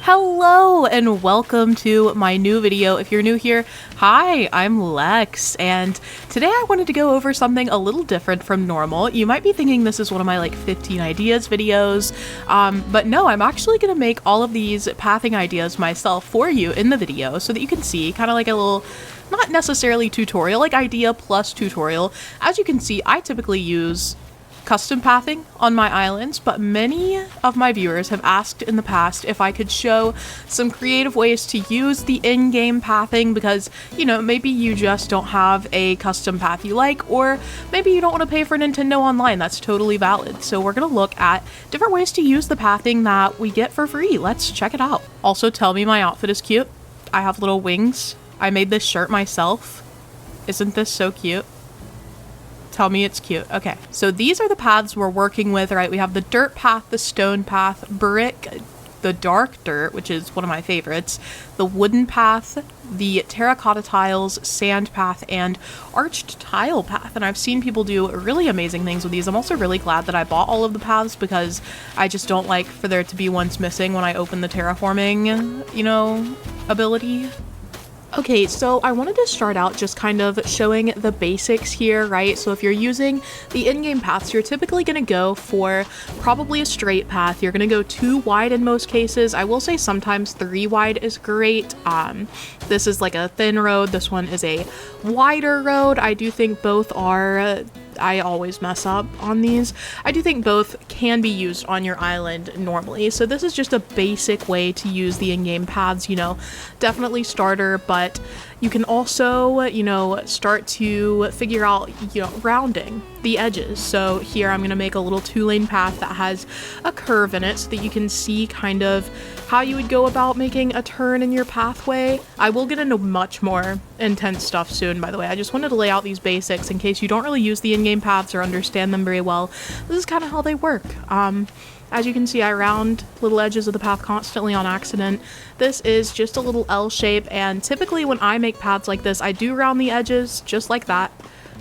Hello and welcome to my new video. If you're new here, hi, I'm Lex, and today I wanted to go over something a little different from normal. You might be thinking this is one of my 15 ideas videos, but no, I'm actually gonna make all of these pathing ideas myself for you in the video so that you can see kind of like a little, not necessarily tutorial, like idea plus tutorial. As you can see, I typically use custom pathing on my islands, but many of my viewers have asked in the past if I could show some creative ways to use the in-game pathing because, you know, maybe you just don't have a custom path you like, or maybe you don't want to pay for Nintendo Online. That's totally valid. So we're going to look at different ways to use the pathing that we get for free. Let's check it out. Also, tell me my outfit is cute. I have little wings. I made this shirt myself. Isn't this so cute? Tell me it's cute. Okay, so these are the paths we're working with, right? We have the dirt path, the stone path, brick, the dark dirt, which is one of my favorites, the wooden path, the terracotta tiles, sand path, and arched tile path. And I've seen people do really amazing things with these. I'm also really glad that I bought all of the paths because I just don't like for there to be ones missing when I open the terraforming, you know, ability. Okay, so I wanted to start out just kind of showing the basics here, right? So if you're using the in-game paths, you're typically going to go for probably a straight path. You're going to go 2 wide in most cases. I will say sometimes 3 wide is great. This is like a thin road. This one is a wider road. I do think both are... I always mess up on these. I do think both can be used on your island normally. So this is just a basic way to use the in-game paths, you know, definitely starter, but you can also, you know, start to figure out, you know, rounding the edges. So here I'm going to make a little 2-lane path that has a curve in it so that you can see kind of how you would go about making a turn in your pathway. I will get into much more intense stuff soon, by the way. I just wanted to lay out these basics in case you don't really use the in-game paths or understand them very well. This is kind of how they work. As you can see, I round little edges of the path constantly on accident. This is just a little L shape, and typically when I make paths like this, I do round the edges just like that.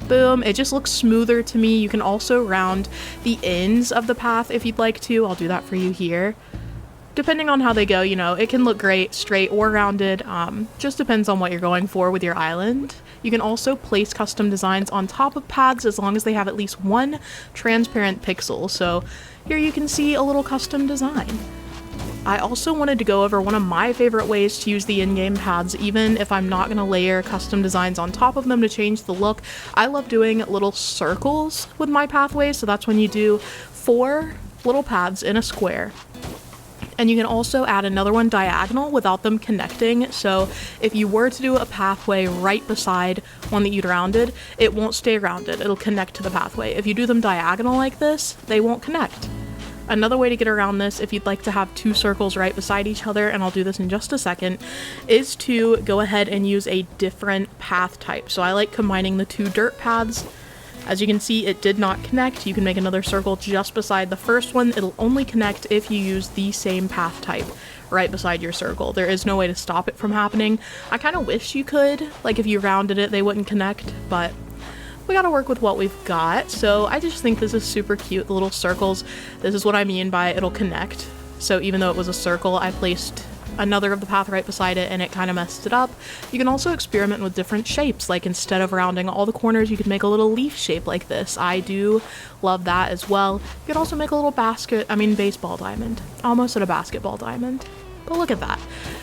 Boom, it just looks smoother to me. You can also round the ends of the path if you'd like to. I'll do that for you here. Depending on how they go, you know, it can look great straight or rounded. Just depends on what you're going for with your island. You can also place custom designs on top of paths as long as they have at least 1 transparent pixel. So here you can see a little custom design. I also wanted to go over one of my favorite ways to use the in-game paths, even if I'm not going to layer custom designs on top of them to change the look. I love doing little circles with my pathways, so that's when you do 4 little paths in a square. And you can also add another one diagonal without them connecting. So if you were to do a pathway right beside one that you'd rounded, it won't stay rounded. It'll connect to the pathway. If you do them diagonal like this, they won't connect. Another way to get around this, if you'd like to have 2 circles right beside each other, and I'll do this in just a second, is to go ahead and use a different path type. So I like combining the 2 dirt paths. As you can see, it did not connect. You can make another circle just beside the first one. It'll only connect if you use the same path type right beside your circle. There is no way to stop it from happening. I kind of wish you could, like if you rounded it, they wouldn't connect, but we gotta work with what we've got. So I just think this is super cute, the little circles. This is what I mean by it'll connect. So even though it was a circle, I placed another of the path right beside it and it kind of messed it up. You can also experiment with different shapes, like instead of rounding all the corners, you could make a little leaf shape like this. I do love that as well. You could also make a little baseball diamond. Almost at a basketball diamond. But look at that.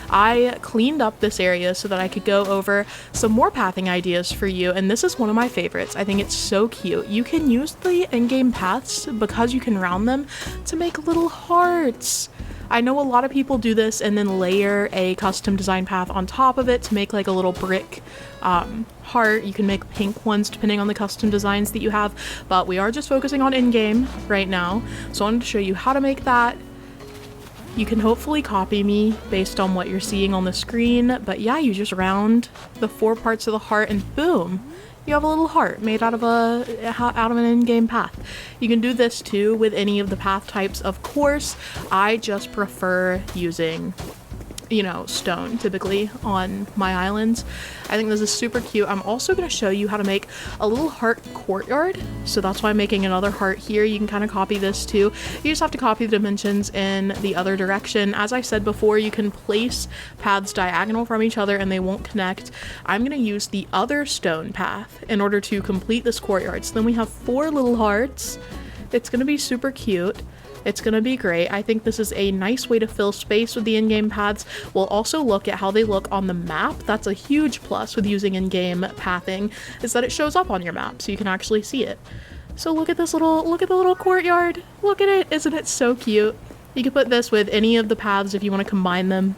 I cleaned up this area so that I could go over some more pathing ideas for you, and this is one of my favorites. I think it's so cute. You can use the in-game paths, because you can round them, to make little hearts. I know a lot of people do this and then layer a custom design path on top of it to make like a little brick heart. You can make pink ones depending on the custom designs that you have, but we are just focusing on in-game right now. So I wanted to show you how to make that. You can hopefully copy me based on what you're seeing on the screen, but yeah, you just round the 4 parts of the heart and boom, you have a little heart made out of an in-game path. You can do this too with any of the path types, of course. I just prefer using you know, stone typically on my islands. I think this is super cute. I'm also going to show you how to make a little heart courtyard. So that's why I'm making another heart here. You can kind of copy this too. You just have to copy the dimensions in the other direction. As I said before, you can place paths diagonal from each other and they won't connect. I'm going to use the other stone path in order to complete this courtyard. So then we have 4 little hearts. It's going to be super cute. It's going to be great. I think this is a nice way to fill space with the in-game paths. We'll also look at how they look on the map. That's a huge plus with using in-game pathing, is that it shows up on your map so you can actually see it. So look at this look at the little courtyard. Look at it. Isn't it so cute? You can put this with any of the paths if you want to combine them.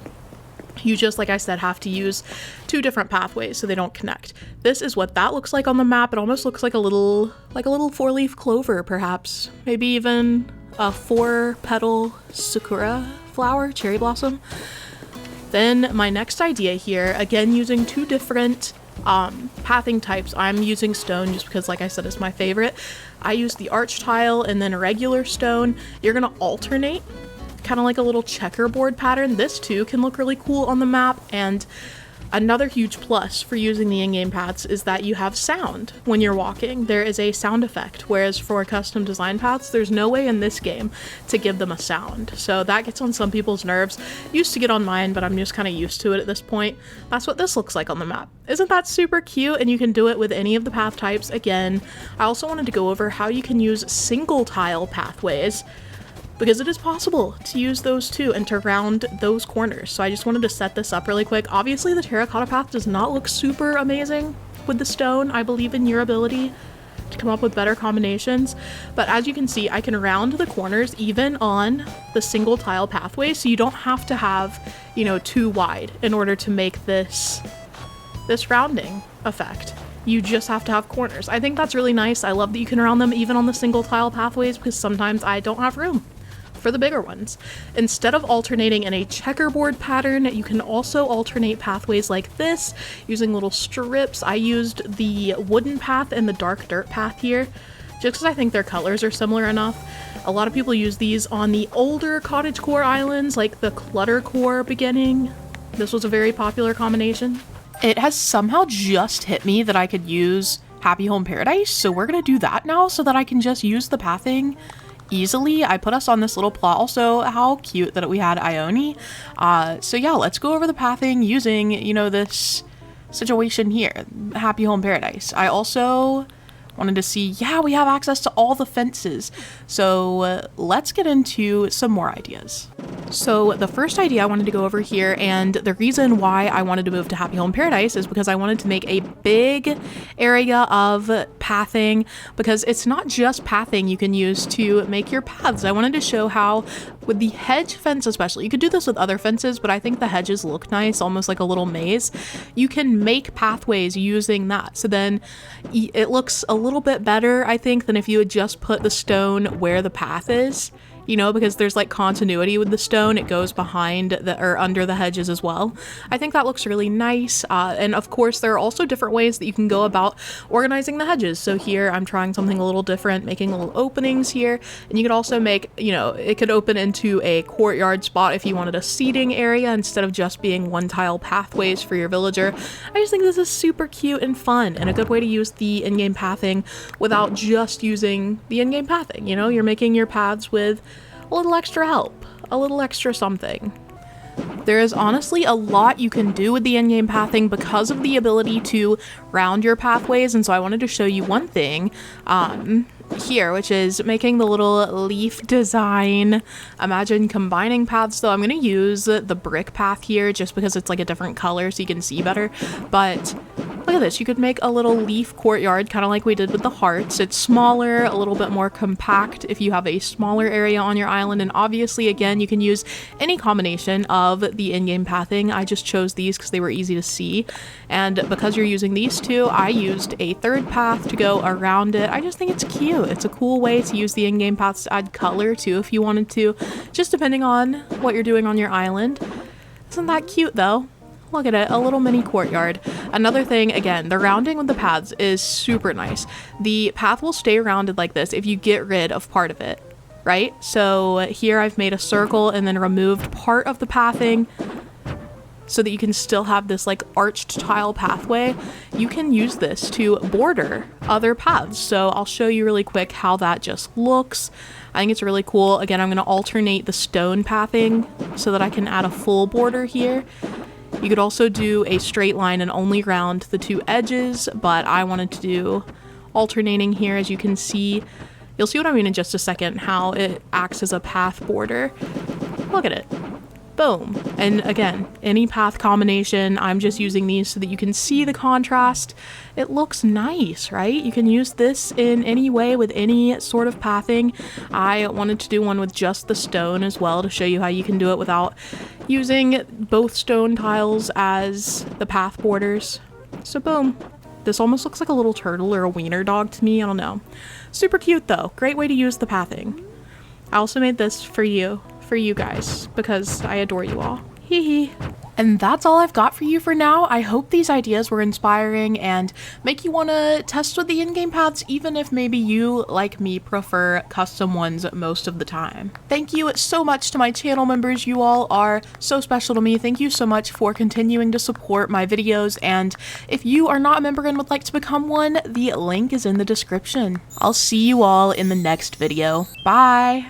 You just, like I said, have to use 2 different pathways so they don't connect. This is what that looks like on the map. It almost looks like a little 4-leaf clover, perhaps. Maybe even a 4-petal sakura flower, cherry blossom. Then my next idea here, again using 2 different pathing types. I'm using stone just because, like I said, it's my favorite. I use the arch tile and then a regular stone. You're gonna alternate, kind of like a little checkerboard pattern. This too can look really cool on the map. And another huge plus for using the in-game paths is that you have sound when you're walking. There is a sound effect, whereas for custom design paths, there's no way in this game to give them a sound. So that gets on some people's nerves. Used to get on mine, but I'm just kind of used to it at this point. That's what this looks like on the map. Isn't that super cute? And you can do it with any of the path types. Again, I also wanted to go over how you can use single tile pathways, because it is possible to use those too and to round those corners. So I just wanted to set this up really quick. Obviously the terracotta path does not look super amazing with the stone. I believe in your ability to come up with better combinations. But as you can see, I can round the corners even on the single tile pathway. So you don't have to have, you know, 2 wide in order to make this rounding effect. You just have to have corners. I think that's really nice. I love that you can round them even on the single tile pathways, because sometimes I don't have room for the bigger ones. Instead of alternating in a checkerboard pattern, you can also alternate pathways like this using little strips. I used the wooden path and the dark dirt path here just because I think their colors are similar enough. A lot of people use these on the older cottagecore islands, like the cluttercore beginning. This was a very popular combination. It has somehow just hit me that I could use Happy Home Paradise, so we're gonna do that now so that I can just use the pathing easily. I put us on this little plot. Also, how cute that we had Ione. So yeah, let's go over the pathing using, you know, this situation here, Happy Home Paradise. I also wanted to see, yeah, we have access to all the fences. So let's get into some more ideas. So the first idea I wanted to go over here, and the reason why I wanted to move to Happy Home Paradise, is because I wanted to make a big area of pathing, because it's not just pathing you can use to make your paths. I wanted to show how with the hedge fence especially, you could do this with other fences, but I think the hedges look nice, almost like a little maze. You can make pathways using that. So then it looks a little bit better, I think, than if you had just put the stone where the path is. You know, because there's like continuity with the stone. It goes behind or under the hedges as well. I think that looks really nice. And of course, there are also different ways that you can go about organizing the hedges. So here I'm trying something a little different, making little openings here. And you could also make, you know, it could open into a courtyard spot if you wanted a seating area instead of just being 1-tile pathways for your villager. I just think this is super cute and fun, and a good way to use the in-game pathing without just using the in-game pathing. You know, you're making your paths with a little extra help, a little extra something. There is honestly a lot you can do with the in-game pathing because of the ability to round your pathways, and so I wanted to show you one thing here, which is making the little leaf design. Imagine combining paths, though. I'm going to use the brick path here just because it's like a different color so you can see better, but look at this. You could make a little leaf courtyard, kind of like we did with the hearts. It's smaller, a little bit more compact if you have a smaller area on your island, and obviously, again, you can use any combination of the in-game pathing. I just chose these because they were easy to see, and because you're using these two, I used a third path to go around it. I just think it's cute. It's a cool way to use the in-game paths to add color too if you wanted to, just depending on what you're doing on your island. Isn't that cute though? Look at it, a little mini courtyard. Another thing, again, the rounding with the paths is super nice. The path will stay rounded like this if you get rid of part of it, right? So here I've made a circle and then removed part of the pathing. so that you can still have this like arched tile pathway, you can use this to border other paths. So I'll show you really quick how that just looks. I think it's really cool. Again, I'm going to alternate the stone pathing so that I can add a full border here. You could also do a straight line and only round the two edges, but I wanted to do alternating here. As you can see, you'll see what I mean in just a second, how it acts as a path border. Look at it. Boom. And again, any path combination, I'm just using these so that you can see the contrast. It looks nice, right? You can use this in any way with any sort of pathing. I wanted to do one with just the stone as well to show you how you can do it without using both stone tiles as the path borders. So boom. This almost looks like a little turtle or a wiener dog to me. I don't know. Super cute though. Great way to use the pathing. I also made this for you guys, because I adore you all. Hee hee. And that's all I've got for you for now. I hope these ideas were inspiring and make you want to test with the in-game paths, even if maybe you, like me, prefer custom ones most of the time. Thank you so much to my channel members. You all are so special to me. Thank you so much for continuing to support my videos. And if you are not a member and would like to become one, the link is in the description. I'll see you all in the next video. Bye!